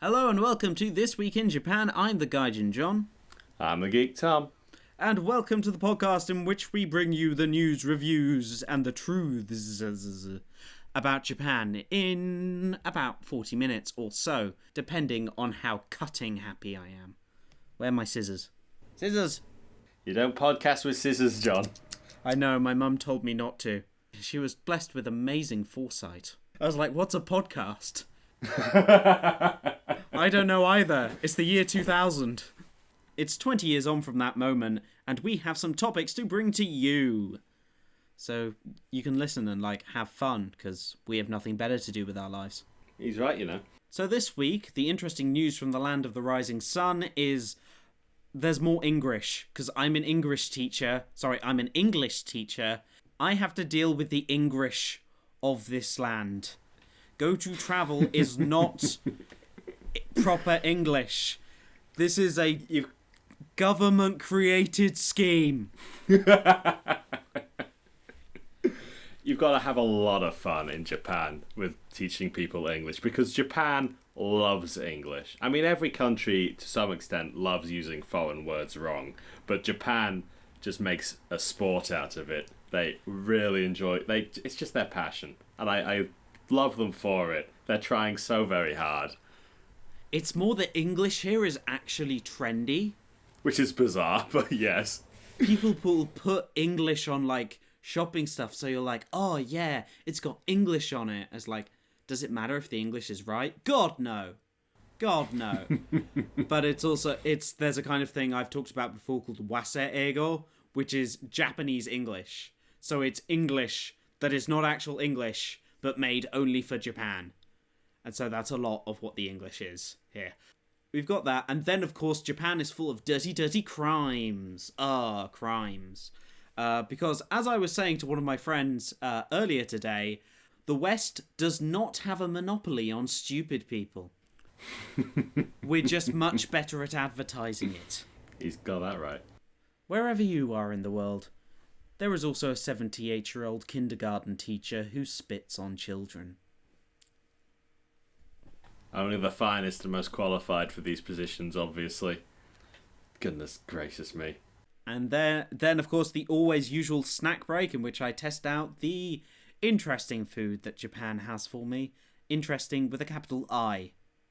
Hello and welcome to This Week in Japan. I'm the Gaijin John. I'm the Geek Tom. And welcome to the podcast in which we bring you the news, reviews, and the truths about Japan in about 40 minutes or so, depending on how cutting happy I am. Where are my scissors? Scissors! You don't podcast with scissors, John. I know, my mum told me not to. She was blessed with amazing foresight. I was like, what's a podcast? I don't know either. It's the year 2000. It's 20 years on from that moment, and we have some topics to bring to you. So you can listen and, have fun, because we have nothing better to do with our lives. He's right, you know. So this week, the interesting news from the land of the rising sun is there's more English, because I'm an English teacher. I'm an English teacher. I have to deal with the English of this land. Go to travel is not proper English. This is a government-created scheme. You've got to have a lot of fun in Japan with teaching people English, because Japan loves English. I mean, every country, to some extent, loves using foreign words wrong, but Japan just makes a sport out of it. They really enjoy it. It's just their passion, and I love them for it. They're trying so very hard. It's more that English here is actually trendy. Which is bizarre, but yes. People will put English on, shopping stuff, so you're like, oh, yeah, it's got English on it. It's like, does it matter if the English is right? God, no. God, no. But there's a kind of thing I've talked about before called wase-eigo, which is Japanese English. So it's English that is not actual English, but made only for Japan. And so that's a lot of what the English is here. We've got that, and then, of course, Japan is full of dirty, dirty crimes. Crimes. Because, as I was saying to one of my friends earlier today, the West does not have a monopoly on stupid people. We're just much better at advertising it. He's got that right. Wherever you are in the world, there is also a 78-year-old kindergarten teacher who spits on children. Only the finest and most qualified for these positions, obviously. Goodness gracious me. And then, of course, the always usual snack break in which I test out the interesting food that Japan has for me. Interesting with a capital I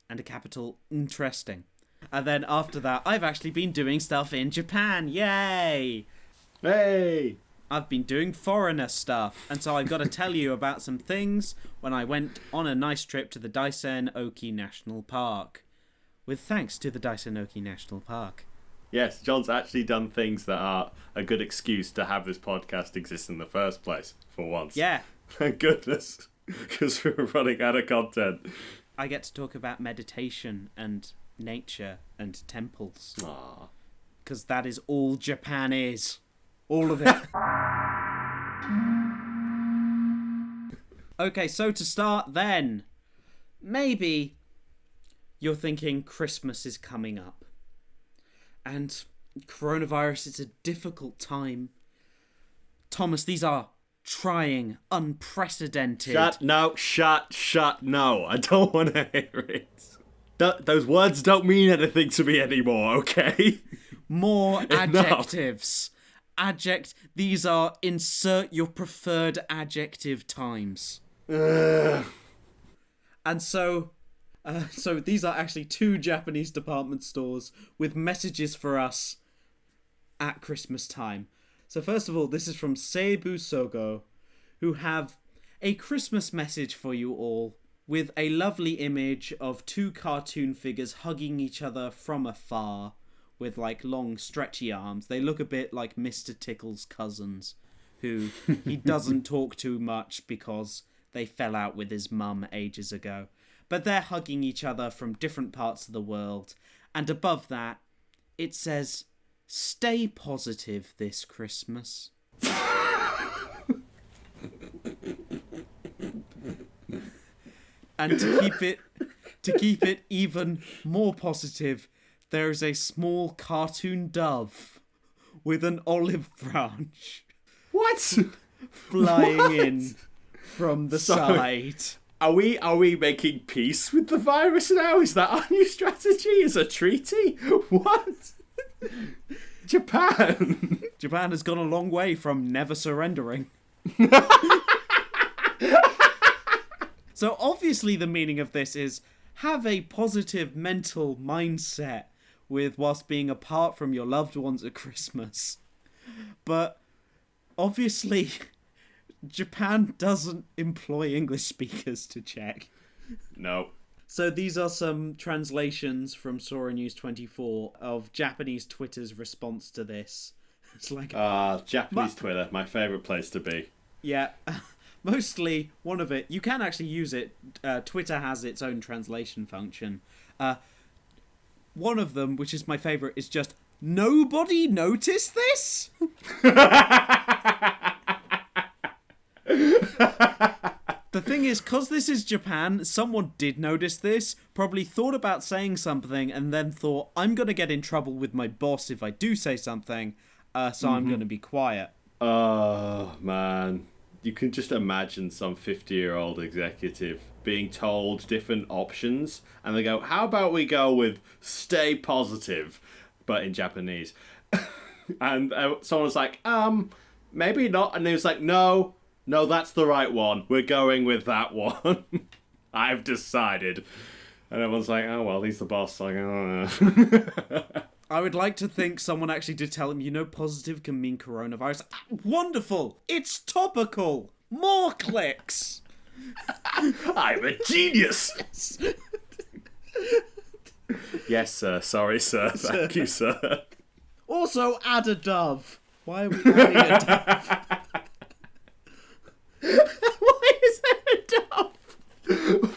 and a capital interesting. And then after that, I've actually been doing stuff in Japan. Yay! Hey! I've been doing foreigner stuff, and so I've got to tell you about some things when I went on a nice trip to the Daisen-Oki National Park. With thanks to the Daisen-Oki National Park. Yes, John's actually done things that are a good excuse to have this podcast exist in the first place, for once. Yeah. Thank goodness, because we were running out of content. I get to talk about meditation and nature and temples. Aww. Because that is all Japan is. All of it. Okay, so to start then, maybe you're thinking Christmas is coming up. And coronavirus is a difficult time. Thomas, these are trying, unprecedented... Shut, no. I don't want to hear it. Those words don't mean anything to me anymore, okay? More adjectives. These are insert your preferred adjective times. And so these are actually 2 Japanese department stores with messages for us at Christmas time. So first of all, this is from Seibu Sogo, who have a Christmas message for you all with a lovely image of 2 cartoon figures hugging each other from afar with long stretchy arms. They look a bit like Mr. Tickle's cousins, who he doesn't talk too much because they fell out with his mum ages ago. But they're hugging each other from different parts of the world. And above that, it says, "Stay positive this Christmas." And to keep it even more positive, there is a small cartoon dove with an olive branch. What? Flying in from the side. Are we making peace with the virus now? Is that our new strategy? Is a treaty? What? Japan. Japan has gone a long way from never surrendering. So obviously the meaning of this is have a positive mental mindset whilst being apart from your loved ones at Christmas. But obviously Japan doesn't employ English speakers to check. No. So these are some translations from Sora News 24 of Japanese Twitter's response to this. It's like Japanese Twitter, my favourite place to be. Yeah. Mostly, one of it, you can actually use it. Twitter has its own translation function. One of them, which is my favourite, is just, nobody noticed this? The thing is, because this is Japan, someone did notice this, probably thought about saying something, and then thought, I'm going to get in trouble with my boss if I do say something, so I'm going to be quiet. Oh, man. You can just imagine some 50-year-old executive being told different options, and they go, how about we go with stay positive, but in Japanese. And someone's like, maybe not. And he was like, no, that's the right one. We're going with that one. I've decided. And everyone's like, oh, well, he's the boss. Like, oh. I would like to think someone actually did tell him, positive can mean coronavirus. Wonderful! It's topical! More clicks! I'm a genius! Yes, sir. Sorry, sir. Thank you, sir. Also, add a dove. Why are we adding a dove? Why is there a dove?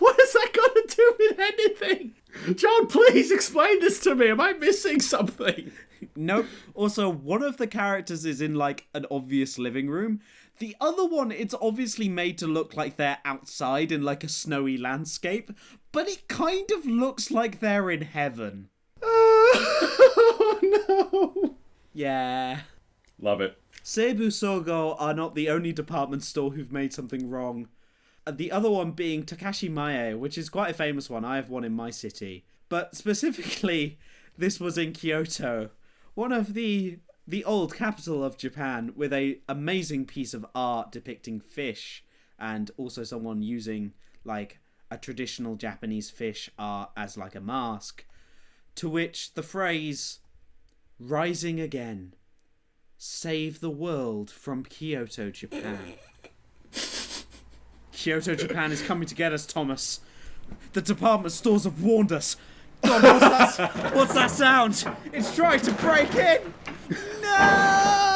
What has that got to do with anything? John, please explain this to me. Am I missing something? Nope. Also, one of the characters is in, an obvious living room. The other one, it's obviously made to look like they're outside in, a snowy landscape. But it kind of looks like they're in heaven. Oh, no. Yeah. Love it. Seibu Sogo are not the only department store who've made something wrong. The other one being Takashi Mae, which is quite a famous one. I have one in my city. But specifically, this was in Kyoto, one of the old capital of Japan, with a amazing piece of art depicting fish, and also someone using, a traditional Japanese fish art as, a mask, to which the phrase, rising again, save the world from Kyoto, Japan. Kyoto, Japan is coming to get us, Thomas. The department stores have warned us. God, what's that sound? It's trying to break in! No!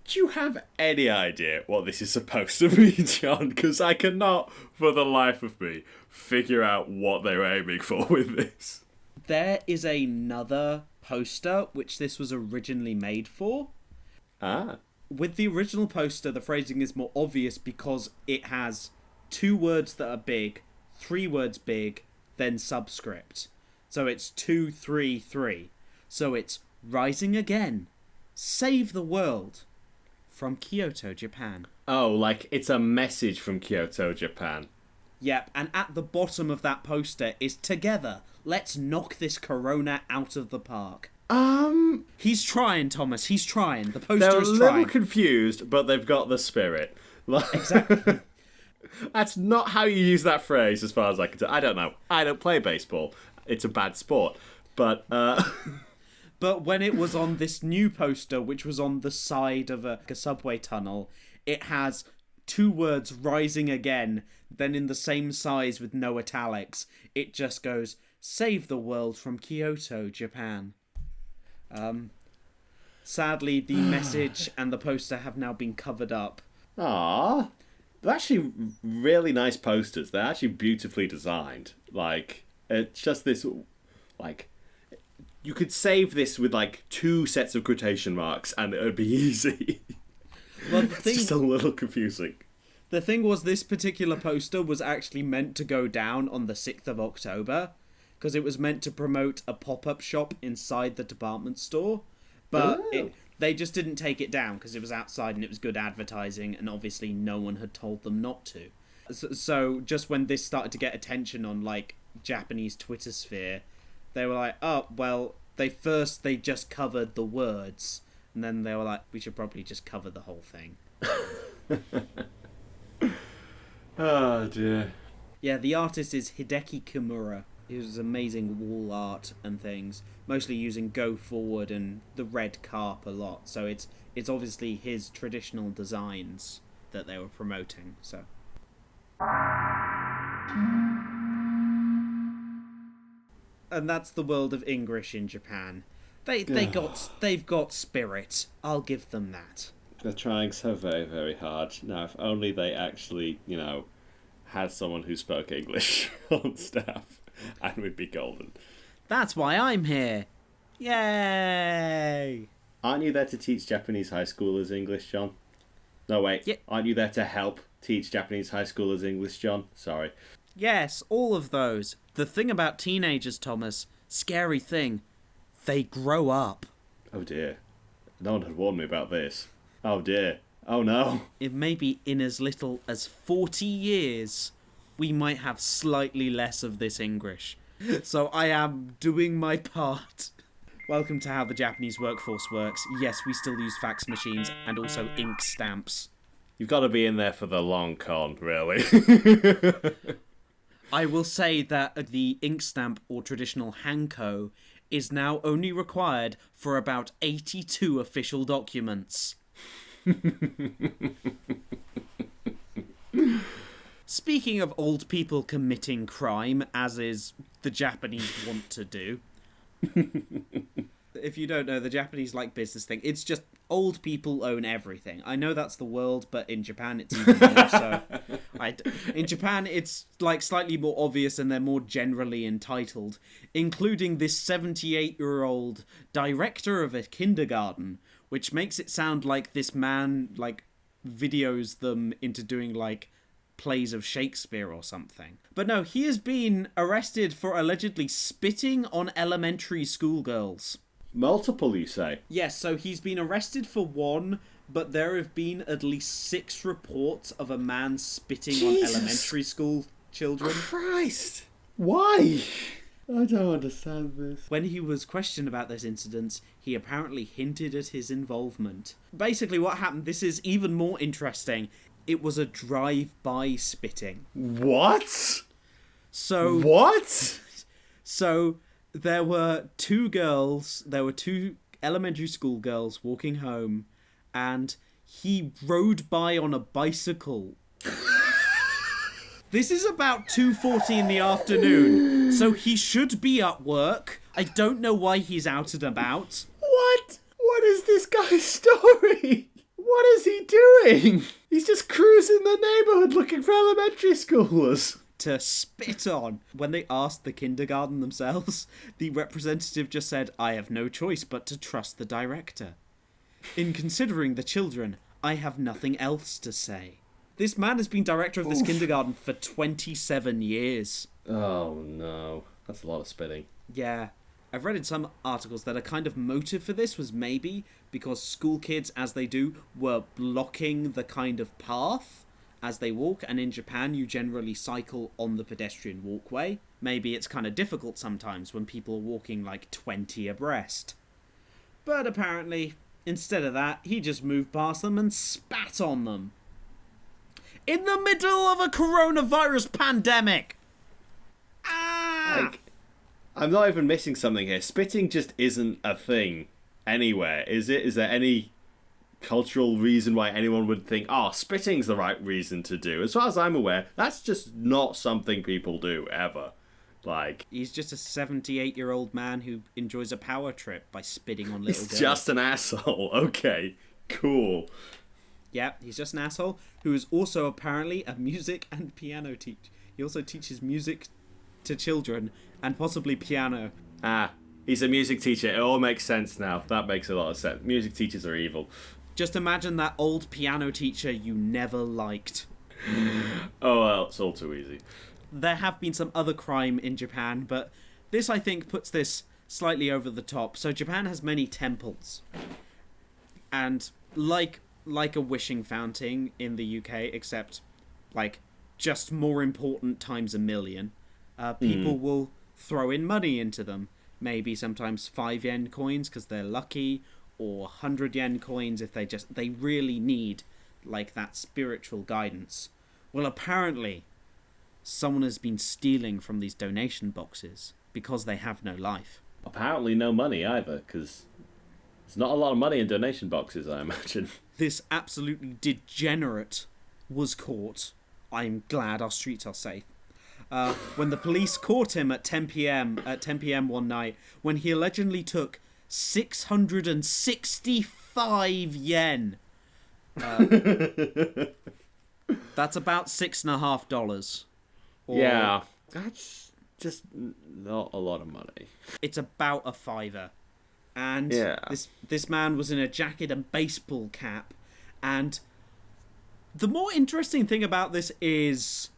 Do you have any idea what this is supposed to mean, John? Because I cannot, for the life of me, figure out what they were aiming for with this. There is another poster which this was originally made for. Ah. With the original poster, the phrasing is more obvious because it has 2 words that are big, 3 words big, then subscript. So it's 2, 3, 3. So it's rising again. Save the world. From Kyoto, Japan. Oh, it's a message from Kyoto, Japan. Yep, and at the bottom of that poster is together. Let's knock this corona out of the park. He's trying, Thomas. He's trying. The poster They're is a trying. little confused, but they've got the spirit. Exactly. That's not how you use that phrase, as far as I can tell. I don't know. I don't play baseball. It's a bad sport. But, But when it was on this new poster, which was on the side of a subway tunnel, it has 2 words, rising again, then in the same size with no italics, it just goes, save the world from Kyoto, Japan. Sadly, the message and the poster have now been covered up. Aww. They're actually really nice posters. They're actually beautifully designed. It's just this, you could save this with, 2 sets of quotation marks and it would be easy. Well, it's just a little confusing. The thing was, this particular poster was actually meant to go down on the 6th of October, because it was meant to promote a pop-up shop inside the department store, but they just didn't take it down because it was outside and it was good advertising, and obviously no one had told them not to. So just when this started to get attention on like Japanese Twitter sphere, they were like, oh well, they just covered the words, and then they were like, we should probably just cover the whole thing. Oh dear. Yeah, the artist is Hideki Kimura. He was amazing wall art and things, mostly using Go Forward and the red carp a lot. So it's obviously his traditional designs that they were promoting. So. And that's the world of English in Japan. They've got spirit. I'll give them that. They're trying so very, very hard. Now, if only they actually, had someone who spoke English on staff, and we'd be golden. That's why I'm here. Yay! Aren't you there to teach Japanese high schoolers English, John? No, wait. Yeah. Aren't you there to help teach Japanese high schoolers English, John? Sorry. Yes, all of those. The thing about teenagers, Thomas, scary thing, they grow up. Oh dear. No one had warned me about this. Oh dear. Oh no. It may be in as little as 40 years, we might have slightly less of this English. So I am doing my part. Welcome to how the Japanese workforce works. Yes, we still use fax machines and also ink stamps. You've got to be in there for the long con, really. I will say that the ink stamp or traditional hanko is now only required for about 82 official documents. Speaking of old people committing crime, as is the Japanese want to do. If you don't know, the Japanese like business thing. It's just old people own everything. I know that's the world, but in Japan it's even more so. In Japan it's like slightly more obvious and they're more generally entitled, including this 78-year-old director of a kindergarten, which makes it sound like this man like videos them into doing like plays of Shakespeare or something. But no, he has been arrested for allegedly spitting on elementary schoolgirls. Multiple, you say? Yes, so he's been arrested for one, but there have been at least 6 reports of a man spitting on elementary school children. Christ! Why? I don't understand this. When he was questioned about this incident, he apparently hinted at his involvement. Basically what happened, this is even more interesting, it was a drive-by spitting. What? So... What? So... There were 2 elementary school girls walking home, and he rode by on a bicycle. This is about 2:40 in the afternoon, so he should be at work. I don't know why he's out and about. What? What is this guy's story? What is he doing? He's just cruising the neighbourhood looking for elementary schoolers to spit on. When they asked the kindergarten themselves, the representative just said, I have no choice but to trust the director. In considering the children, I have nothing else to say. This man has been director of this kindergarten for 27 years. Oh no, that's a lot of spitting. Yeah. I've read in some articles that a kind of motive for this was maybe because school kids, as they do, were blocking the kind of path as they walk, and in Japan you generally cycle on the pedestrian walkway. Maybe it's kind of difficult sometimes when people are walking like 20 abreast. But apparently, instead of that, he just moved past them and spat on them. In the middle of a coronavirus pandemic! Ah! Like, I'm not even missing something here. Spitting just isn't a thing anywhere, is it? Is there any cultural reason why anyone would think, spitting's the right reason to do? As far as I'm aware, that's just not something people do, ever. Like, he's just a 78-year-old man who enjoys a power trip by spitting on little girls. He's just an asshole. Okay, cool. Yeah, he's just an asshole who is also apparently a music and piano teacher. He also teaches music to children and possibly piano. He's a music teacher. It all makes sense now. That makes a lot of sense. Music teachers are evil. Just imagine that old piano teacher you never liked. Oh, well, it's all too easy. There have been some other crime in Japan, but this, I think, puts this slightly over the top. So Japan has many temples. And like a wishing fountain in the UK, except, like, just more important times a million. People will throw in money into them. Maybe sometimes 5 yen coins because they're lucky, or 100 yen coins if they really need like that spiritual guidance. Well, apparently someone has been stealing from these donation boxes because they have no life. Apparently no money either, because there's not a lot of money in donation boxes, I imagine. This absolutely degenerate was caught. I'm glad our streets are safe. When the police caught him at 10 p.m. one night, when he allegedly took 665 yen. That's about $6.50. Yeah, that's just not a lot of money. It's about a $5. And this man was in a jacket and baseball cap. And the more interesting thing about this is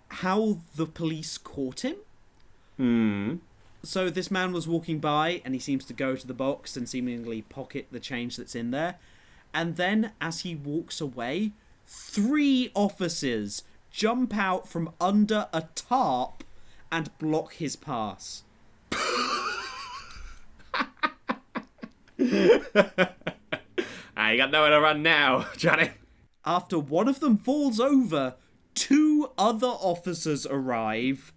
how the police caught him. So this man was walking by and he seems to go to the box and seemingly pocket the change that's in there. And then as he walks away, 3 officers jump out from under a tarp and block his pass. You got nowhere to run now, Johnny. After one of them falls over, 2 other officers arrive.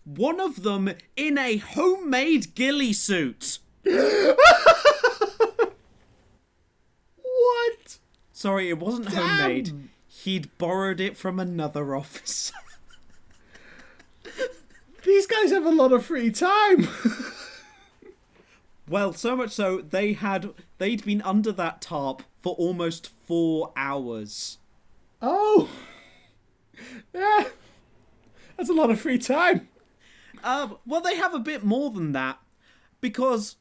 One of them in a homemade ghillie suit. What? Sorry, it wasn't homemade. He'd borrowed it from another officer. These guys have a lot of free time. Well, so much so, they'd been under that tarp for almost 4 hours. Oh. Yeah. That's a lot of free time. Well, they have a bit more than that. Because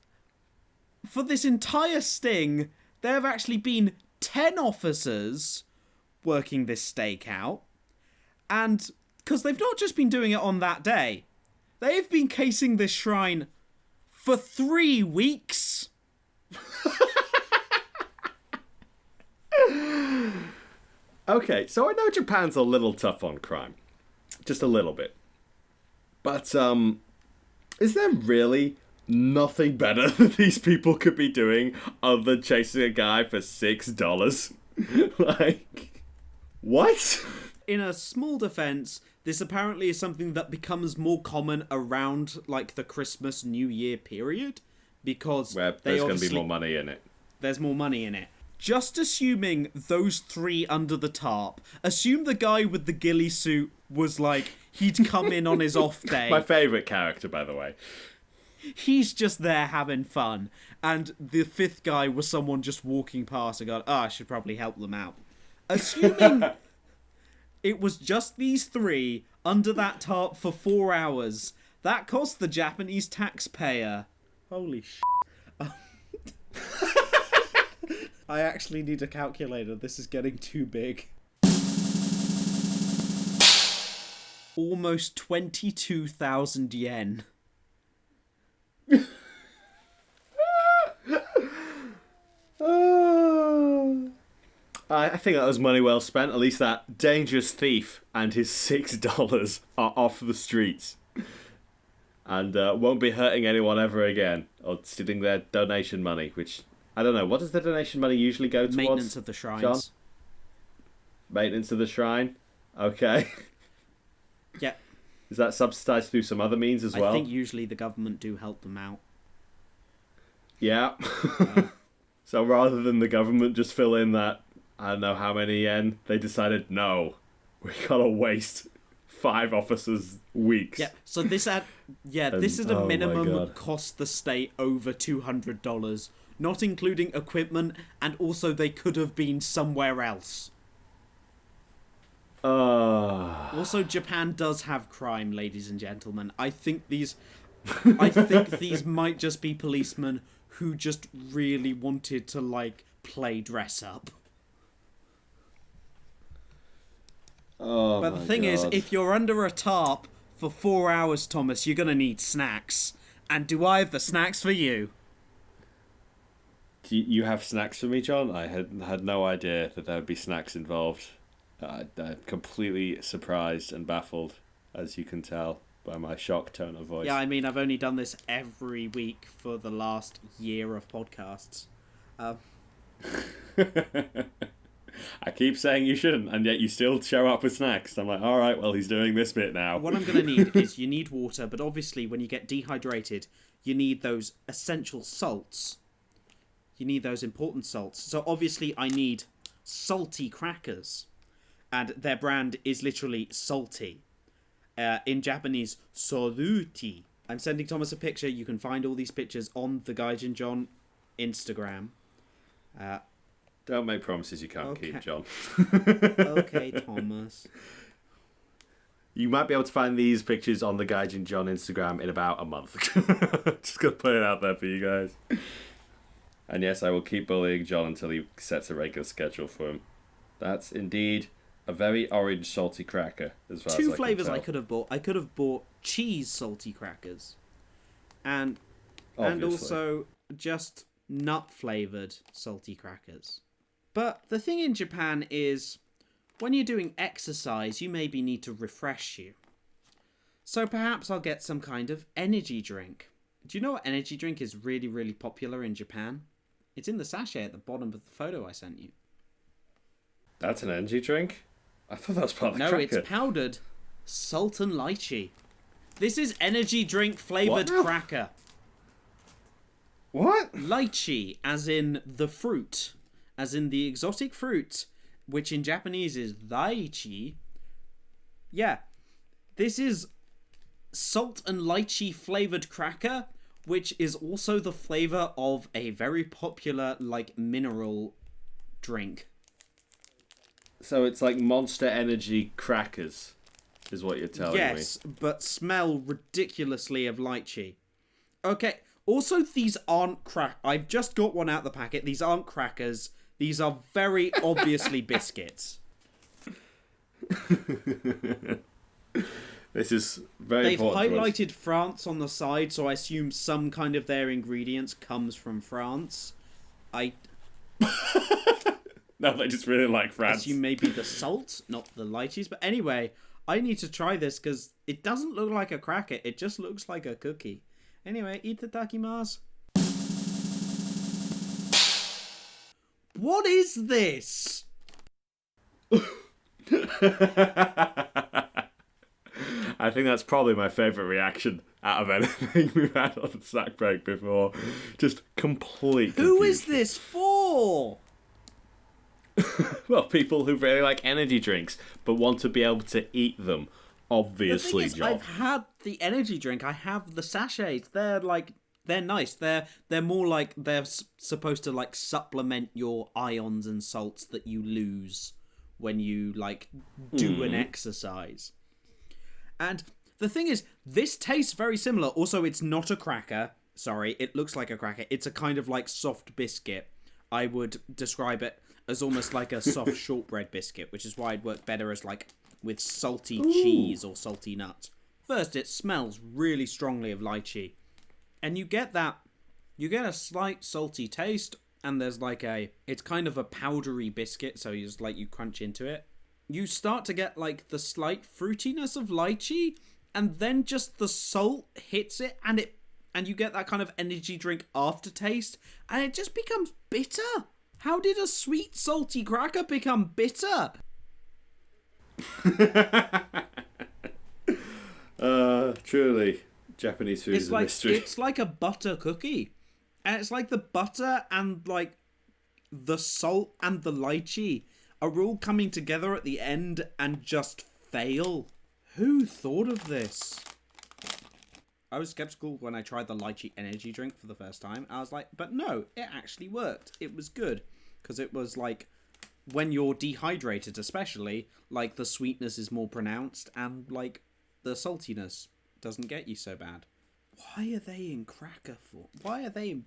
for this entire sting, there have actually been 10 officers working this stakeout. And because they've not just been doing it on that day, they've been casing this shrine for 3 weeks. Okay, so I know Japan's a little tough on crime. Just a little bit. But, is there really nothing better that these people could be doing other than chasing a guy for $6? Like, what? In a small defense, this apparently is something that becomes more common around, like, the Christmas, New Year period. Because where there's going to be more money in it. There's more money in it. Just assuming those 3 under the tarp, assume the guy with the ghillie suit was like, he'd come in on his off day. My favourite character, by the way. He's just there having fun. And the 5th guy was someone just walking past and going, I should probably help them out. Assuming it was just these 3 under that tarp for 4 hours, that cost the Japanese taxpayer. Holy shit. I actually need a calculator. This is getting too big. Almost 22,000 yen. I think that was money well spent. At least that dangerous thief and his $6 are off the streets. And won't be hurting anyone ever again. Or stealing their donation money, which, I don't know, what does the donation money usually go towards? Maintenance of the shrines. John? Maintenance of the shrine? Okay. Yeah. Is that subsidised through some other means as well? I think usually the government do help them out. Yeah. So rather than the government just fill in that, I don't know how many yen, they decided, no, we gotta waste 5 officers' weeks. Yeah, so this at a minimum cost the state over $200, not including equipment, and also they could have been somewhere else. Also, Japan does have crime, ladies and gentlemen. I think these might just be policemen who just really wanted to, like, play dress up. But the thing is, if you're under a tarp for 4 hours, Thomas, you're gonna need snacks. And do I have the snacks for you? Do you have snacks for me, John? I had no idea that there would be snacks involved. I'm completely surprised and baffled, as you can tell by my shocked tone of voice. Yeah, I mean, I've only done this every week for the last year of podcasts. I keep saying you shouldn't, and yet you still show up with snacks. I'm like, all right, well, he's doing this bit now. What I'm going to need is you need water, but obviously when you get dehydrated, you need those essential salts. You need those important salts. So obviously I need salty crackers, and their brand is literally salty. In Japanese, soruti. I'm sending Thomas a picture. You can find all these pictures on the Gaijin John Instagram. Don't make promises you can't keep, John. Okay, Thomas. You might be able to find these pictures on the Gaijin John Instagram in about a month. Just gonna put it out there for you guys. And yes, I will keep bullying John until he sets a regular schedule for him. That's indeed a very orange salty cracker, as far as I can tell. Two flavours I could have bought. I could have bought cheese salty crackers. And also just nut flavoured salty crackers. But the thing in Japan is, when you're doing exercise, you maybe need to refresh you. So perhaps I'll get some kind of energy drink. Do you know what energy drink is really, really popular in Japan? It's in the sachet at the bottom of the photo I sent you. That's an energy drink? I thought that was part of the cracker. No, it's powdered salt and lychee. This is energy drink flavoured cracker. What? Lychee, as in the fruit. As in the exotic fruit, which in Japanese is daichi. Yeah, this is salt and lychee flavoured cracker, which is also the flavour of a very popular, mineral drink. So it's like Monster Energy crackers, is what you're telling me. Yes, but smell ridiculously of lychee. Okay, also these aren't I've just got one out of the packet. These aren't crackers. These are very obviously biscuits. This is very important. They've highlighted France on the side, so I assume some kind of their ingredients comes from France. No, they just really like France. Assume maybe the salt, not the lychees. But anyway, I need to try this because it doesn't look like a cracker. It just looks like a cookie. Anyway, itadakimasu. What is this? I think that's probably my favourite reaction out of anything we've had on the snack break before. Just complete confusion. Who is this for? Well, people who really like energy drinks but want to be able to eat them. Obviously, the thing is, John. I've had the energy drink. I have the sachets. They're nice. They're more like they're supposed to supplement your ions and salts that you lose when you do an exercise. And the thing is, this tastes very similar. Also, it's not a cracker. Sorry, it looks like a cracker. It's a kind of soft biscuit. I would describe it as almost like a soft shortbread biscuit, which is why it'd work better as with salty cheese or salty nuts. First, it smells really strongly of lychee. And you get a slight salty taste, and there's it's kind of a powdery biscuit, so you just you crunch into it. You start to get the slight fruitiness of lychee, and then just the salt hits it, and you get that kind of energy drink aftertaste, and it just becomes bitter. How did a sweet salty cracker become bitter? Truly, Japanese food is a mystery. It's like a butter cookie. And it's the butter and the salt and the lychee are all coming together at the end and just fail. Who thought of this? I was skeptical when I tried the lychee energy drink for the first time. I was but no, it actually worked. It was good. Because it was when you're dehydrated especially, the sweetness is more pronounced and the saltiness doesn't get you so bad. Why are they in cracker form? Why are they in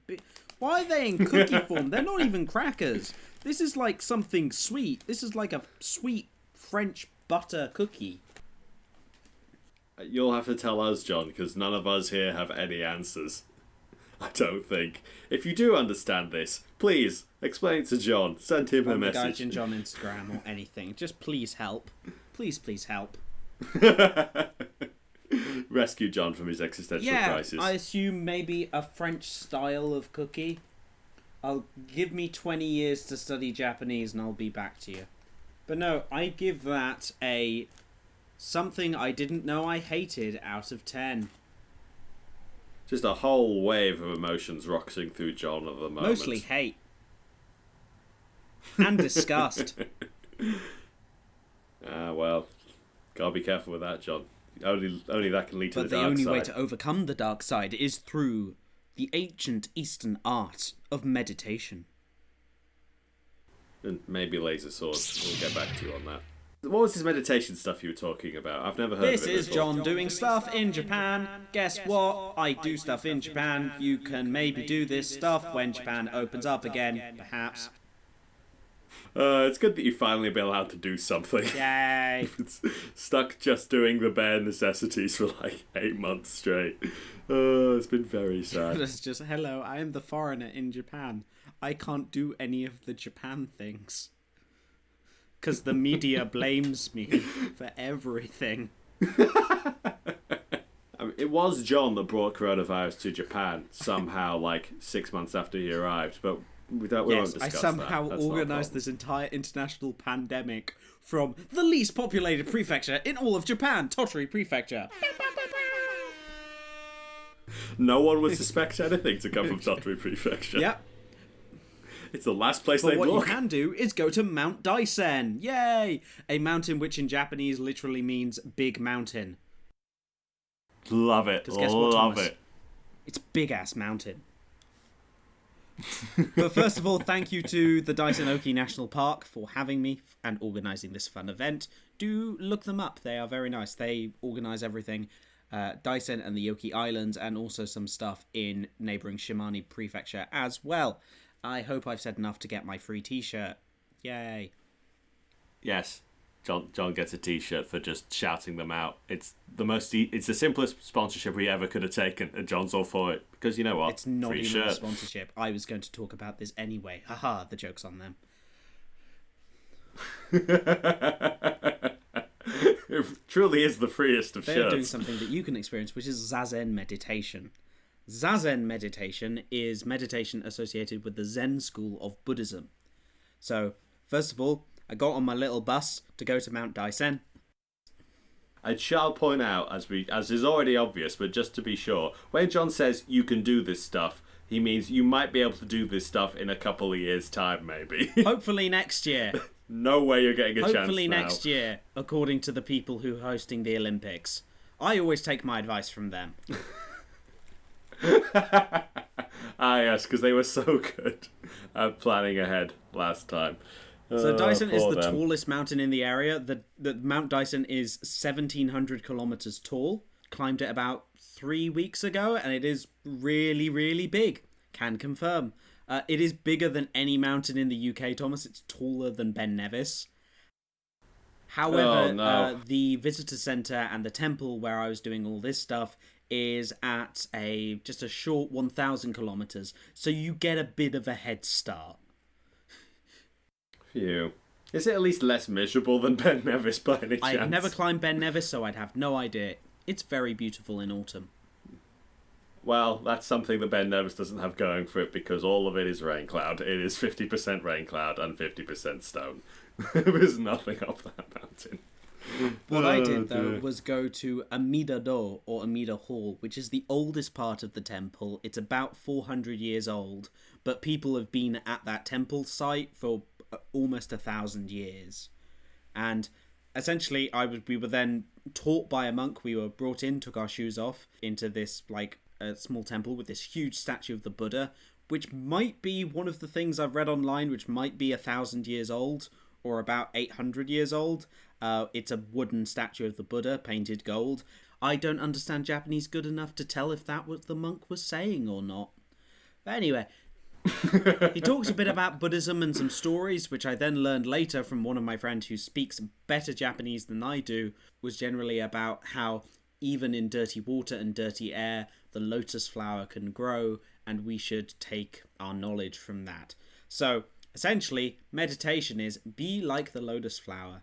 cookie form? They're not even crackers. This is something sweet. This is a sweet French butter cookie. You'll have to tell us, John, because none of us here have any answers. I don't think. If you do understand this, please explain it to John. Send him a message. Geeks&Gaijin on Instagram or anything. Just please help. Please help. Rescue John from his existential crisis. I assume maybe a French style of cookie. I'll give me 20 years to study Japanese and I'll be back to you. But no, I give that a something I didn't know I hated out of 10. Just a whole wave of emotions rushing through John at the moment. Mostly hate. And disgust. Well, gotta be careful with that, John. Only that can lead to the dark side. But the only way to overcome the dark side is through the ancient Eastern art of meditation. And maybe laser swords. We'll get back to you on that. What was this meditation stuff you were talking about? I've never heard of it before. This is John doing stuff in Japan. Guess what? I do stuff in Japan. You can maybe do this stuff when Japan opens up again, perhaps. It's good that you finally been allowed to do something. Yay! It's stuck just doing the bare necessities for like 8 months straight. It's been very sad. It's just, hello, I am the foreigner in Japan. I can't do any of the Japan things. Because the media blames me for everything. I mean, it was John that brought coronavirus to Japan somehow, like 6 months after he arrived, but we won't discuss that. I somehow organised this entire international pandemic from the least populated prefecture in all of Japan, Tottori Prefecture. No one would suspect anything to come from Tottori Prefecture. Yep. It's the last place they look. What you can do is go to Mount Daisen. Yay! A mountain which in Japanese literally means big mountain. Love it. Love it. It's big-ass mountain. But first of all, thank you to the Daisen-Oki National Park for having me and organising this fun event. Do look them up. They are very nice. They organise everything. Daisen and the Oki Islands, and also some stuff in neighbouring Shimane Prefecture as well. I hope I've said enough to get my free t-shirt. Yay. Yes. John gets a t-shirt for just shouting them out. It's the simplest sponsorship we ever could have taken, and John's all for it. Because you know what? It's not free even shirt. a sponsorship. I was going to talk about this anyway. Haha, the joke's on them. It truly is the freest of shirts. They're doing something that you can experience, which is Zazen meditation. Zazen meditation is meditation associated with the Zen school of Buddhism. So, first of all, I got on my little bus to go to Mount Daisen. I shall point out, as is already obvious, but just to be sure, when John says you can do this stuff, he means you might be able to do this stuff in a couple of years' time, maybe. Hopefully next year. No way you're getting a chance now. Hopefully next year, according to the people who are hosting the Olympics. I always take my advice from them. Yes, because they were so good at planning ahead last time. So Daisen is the tallest mountain in the area. The Mount Daisen is 1,700 kilometers tall. Climbed it about 3 weeks ago, and it is really, really big. Can confirm. It is bigger than any mountain in the UK, Thomas. It's taller than Ben Nevis. However, the visitor centre and the temple where I was doing all this stuff is at just a short 1,000 kilometres, so you get a bit of a head start. Phew. Is it at least less miserable than Ben Nevis by any chance? I've never climbed Ben Nevis, so I'd have no idea. It's very beautiful in autumn. Well, that's something that Ben Nevis doesn't have going for it, because all of it is rain cloud. It is 50% rain cloud and 50% stone. There's nothing up that mountain. What I did, though, was go to Amida-do, or Amida Hall, which is the oldest part of the temple. It's about 400 years old, but people have been at that temple site for almost 1,000 years. And essentially, we were then taught by a monk. We were brought in, took our shoes off, into this, a small temple with this huge statue of the Buddha, which might be one of the things I've read online, which might be 1,000 years old, or about 800 years old. It's a wooden statue of the Buddha, painted gold. I don't understand Japanese good enough to tell if that what the monk was saying or not. But anyway, he talks a bit about Buddhism and some stories, which I then learned later from one of my friends who speaks better Japanese than I do, was generally about how even in dirty water and dirty air, the lotus flower can grow and we should take our knowledge from that. So essentially, meditation is be like the lotus flower.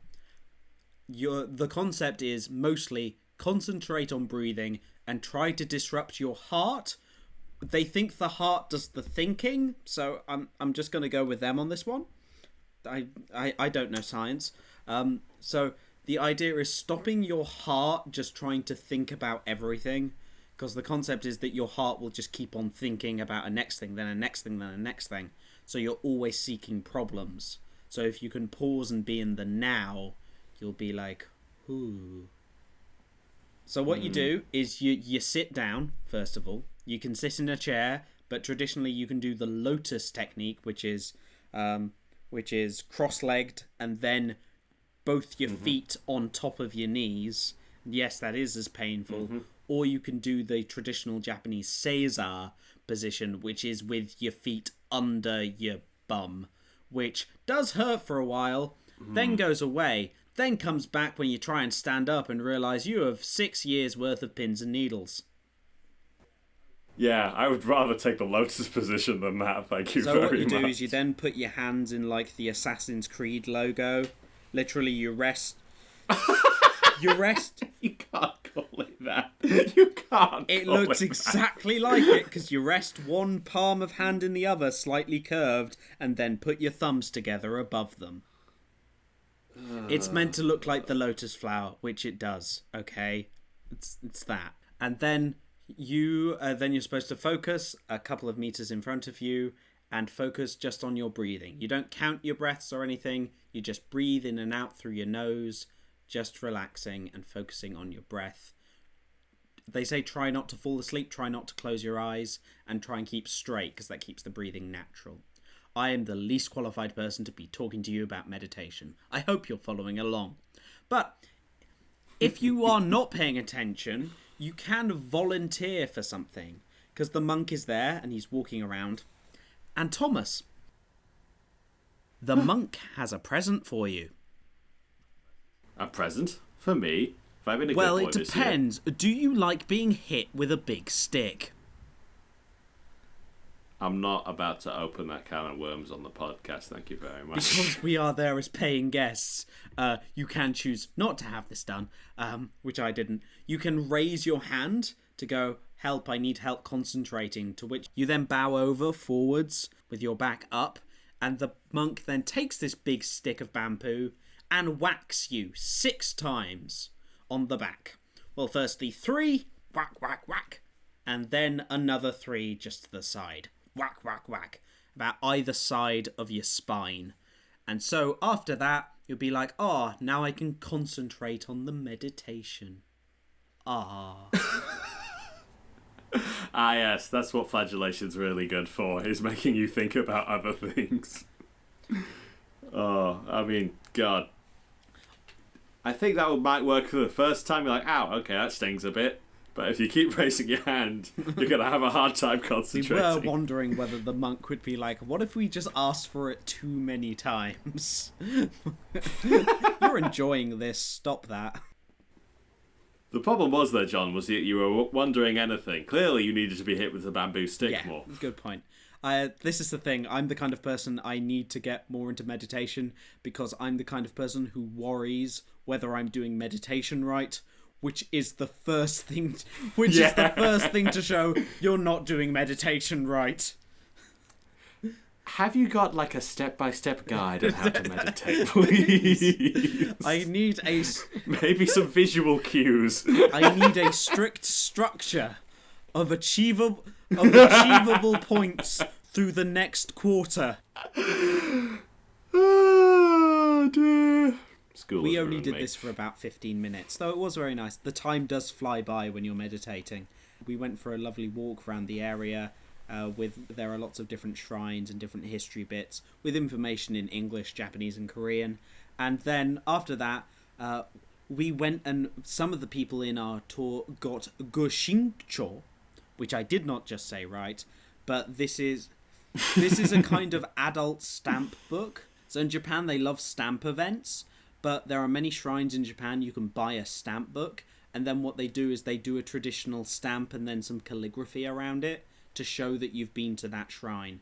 The concept is mostly concentrate on breathing and try to disrupt your heart. They think the heart does the thinking, so I'm just going to go with them on this one. I don't know science. So the idea is stopping your heart just trying to think about everything, because the concept is that your heart will just keep on thinking about a next thing, then a next thing, then a next thing. So you're always seeking problems. So if you can pause and be in the now, you'll be like, ooh. So what you do is you sit down, first of all. You can sit in a chair, but traditionally you can do the lotus technique, which is cross-legged and then both your feet on top of your knees. Yes, that is as painful. Or you can do the traditional Japanese seiza position, which is with your feet under your bum, which does hurt for a while, then goes away, then comes back when you try and stand up and realise you have 6 years worth of pins and needles. Yeah, I would rather take the lotus position than that, thank you very much. So what you do is you then put your hands in like the Assassin's Creed logo. Literally, you rest... You rest... You can't call it that. You can't It looks exactly like it, because you rest one palm of hand in the other, slightly curved, and then put your thumbs together above them. It's meant to look like the lotus flower, which it does, okay? It's that. And then you're supposed to focus a couple of meters in front of you and focus just on your breathing. You don't count your breaths or anything. You just breathe in and out through your nose, just relaxing and focusing on your breath. They say try not to fall asleep, try not to close your eyes, and try and keep straight, because that keeps the breathing natural. I am the least qualified person to be talking to you about meditation. I hope you're following along. But if you are not paying attention, you can volunteer for something, because the monk is there and he's walking around. And Thomas, the monk has a present for you. A present? For me? Have I been a well, good boy it depends. Do you like being hit with a big stick? I'm not about to open that can of worms on the podcast, thank you very much. Because we are there as paying guests, you can choose not to have this done, which I didn't. You can raise your hand to go, help, I need help concentrating, to which you then bow over forwards with your back up, and the monk then takes this big stick of bamboo and whacks you 6 times on the back. Well, firstly 3, whack, whack, whack, and then another 3 just to the side. Whack, whack, whack, about either side of your spine. And so after that, you'll be like, now I can concentrate on the meditation. Yes, that's what flagellation's really good for, is making you think about other things. I mean, God. I think that might work for the first time. You're like, ow, okay, that stings a bit. But if you keep raising your hand, you're going to have a hard time concentrating. We were wondering whether the monk would be like, what if we just asked for it too many times? You're enjoying this, stop that. The problem was, though, John, was that you were wondering anything. Clearly you needed to be hit with a bamboo stick more. Good point. This is the thing, I'm the kind of person I need to get more into meditation, because I'm the kind of person who worries whether I'm doing meditation right, which is the first thing to show you're not doing meditation right. Have you got like a step-by-step guide on how to meditate, please? I need maybe some visual cues. I need a strict structure of achievable points through the next quarter. Oh dear. We only did this for about 15 minutes, though it was very nice. The time does fly by when you're meditating. We went for a lovely walk around the area. There are lots of different shrines and different history bits with information in English, Japanese, and Korean. And then after that, we went, and some of the people in our tour got goshincho, which I did not just say right, but this is a kind of adult stamp book. So in Japan, they love stamp events. But there are many shrines in Japan you can buy a stamp book, and then what they do is they do a traditional stamp and then some calligraphy around it to show that you've been to that shrine.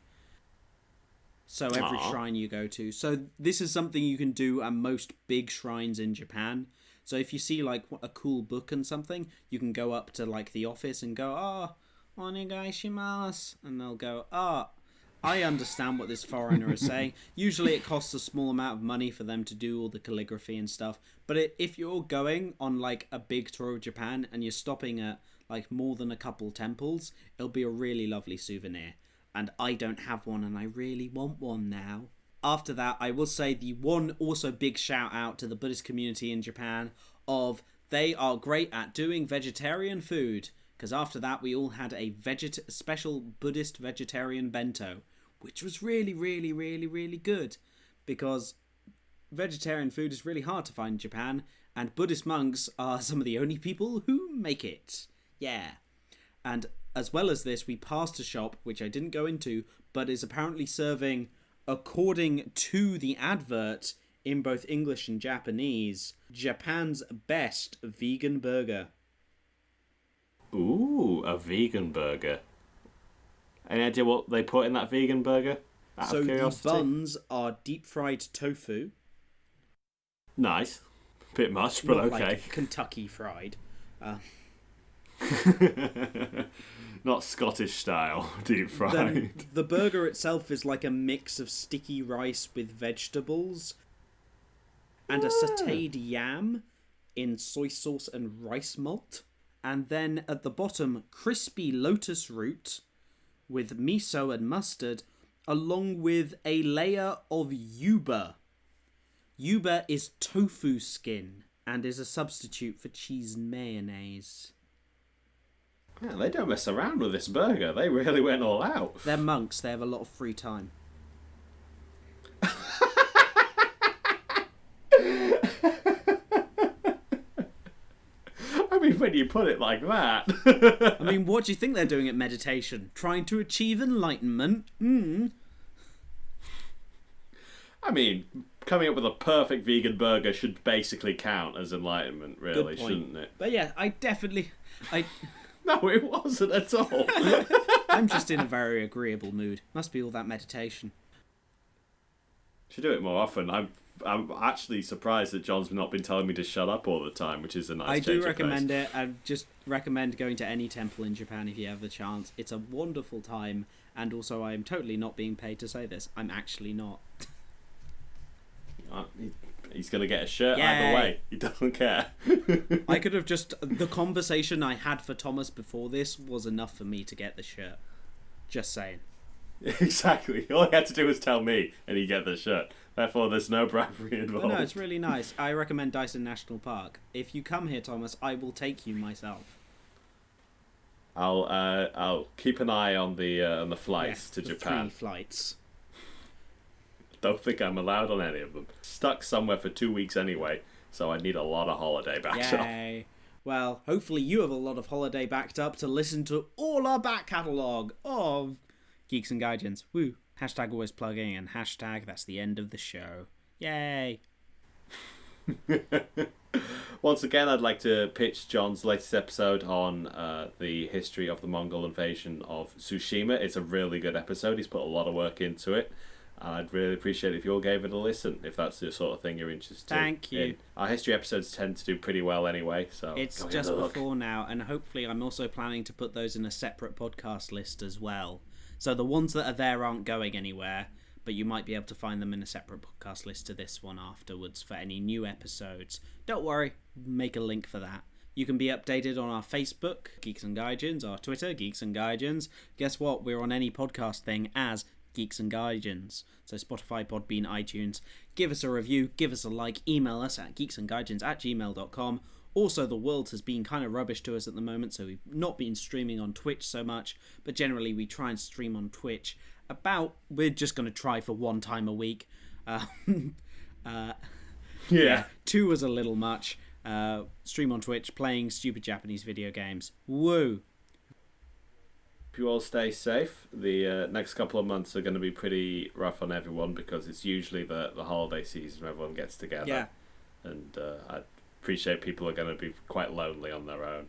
So every shrine you go to. So this is something you can do at most big shrines in Japan. So if you see like a cool book and something, you can go up to like the office and go, onegaishimasu, and they'll go, I understand what this foreigner is saying. Usually it costs a small amount of money for them to do all the calligraphy and stuff. But if you're going on like a big tour of Japan and you're stopping at like more than a couple temples, it'll be a really lovely souvenir. And I don't have one, and I really want one now. After that, I will say the one also big shout out to the Buddhist community in Japan of they are great at doing vegetarian food. Because after that, we all had a special Buddhist vegetarian bento, which was really, really, really, really good. Because vegetarian food is really hard to find in Japan, and Buddhist monks are some of the only people who make it. Yeah. And as well as this, we passed a shop, which I didn't go into, but is apparently serving, according to the advert in both English and Japanese, Japan's best vegan burger. Ooh, a vegan burger. Any idea what they put in that vegan burger? Out of curiosity? The buns are deep fried tofu. Nice. Bit much, but Not okay. like Kentucky fried. Not Scottish style deep fried. Then the burger itself is like a mix of sticky rice with vegetables and a sautéed yam in soy sauce and rice malt. And then at the bottom, crispy lotus root with miso and mustard, along with a layer of yuba. Yuba is tofu skin and is a substitute for cheese and mayonnaise. Yeah, they don't mess around with this burger. They really went all out. They're monks. They have a lot of free time. I mean, when you put it like that. I mean, what do you think they're doing at meditation? Trying to achieve enlightenment? I mean, coming up with a perfect vegan burger should basically count as enlightenment, really, shouldn't it? But yeah, No, it wasn't at all. I'm just in a very agreeable mood. Must be all that meditation. Should do it more often. I'm actually surprised that John's not been telling me to shut up all the time, which is a nice change of pace. I do recommend it. I just recommend going to any temple in Japan if you have the chance. It's a wonderful time, and also I am totally not being paid to say this. I'm actually not. He's going to get a shirt Yay. either way. He doesn't care. I could have just... The conversation I had for Thomas before this was enough for me to get the shirt. Just saying. Exactly. All he had to do was tell me, and he'd get the shirt. Therefore, there's no bribery involved. But no, it's really nice. I recommend Dyson National Park. If you come here, Thomas, I will take you myself. I'll keep an eye on the flights to Japan. 3 flights. Don't think I'm allowed on any of them. Stuck somewhere for 2 weeks anyway, so I need a lot of holiday backed up. Yay. Well, hopefully you have a lot of holiday backed up to listen to all our back catalogue of Geeks and Gaijins. Woo. Hashtag always plugging and hashtag that's the end of the show. Yay. Once again, I'd like to pitch John's latest episode on the history of the Mongol invasion of Tsushima. It's a really good episode. He's put a lot of work into it. And I'd really appreciate it if you all gave it a listen, if that's the sort of thing you're interested in. Thank you. Our history episodes tend to do pretty well anyway, so it's just before now, and hopefully I'm also planning to put those in a separate podcast list as well. So the ones that are there aren't going anywhere, but you might be able to find them in a separate podcast list to this one afterwards for any new episodes. Don't worry, make a link for that. You can be updated on our Facebook, Geeks and Gaijins, our Twitter, Geeks and Gaijins. Guess what? We're on any podcast thing as Geeks and Gaijins. So Spotify, Podbean, iTunes. Give us a review, give us a like, email us at geeksandgaijins@gmail.com. Also, the world has been kind of rubbish to us at the moment, so we've not been streaming on Twitch so much, but generally we try and stream on Twitch we're just going to try for 1 time a week. Yeah, 2 was a little much. Stream on Twitch, playing stupid Japanese video games. Woo! Hope you all stay safe. The next couple of months are going to be pretty rough on everyone because it's usually the holiday season where everyone gets together. Yeah. And I appreciate people are going to be quite lonely on their own.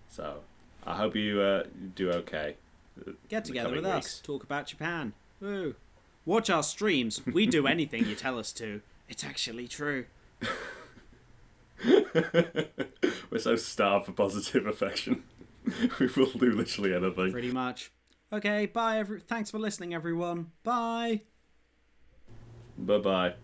So I hope you do okay. Get together with coming us. weeks. Talk about Japan. Woo. Watch our streams. We do anything you tell us to. It's actually true. We're so starved for positive affection. We will do literally anything. Pretty much. Okay, bye. Thanks for listening, everyone. Bye. Bye-bye.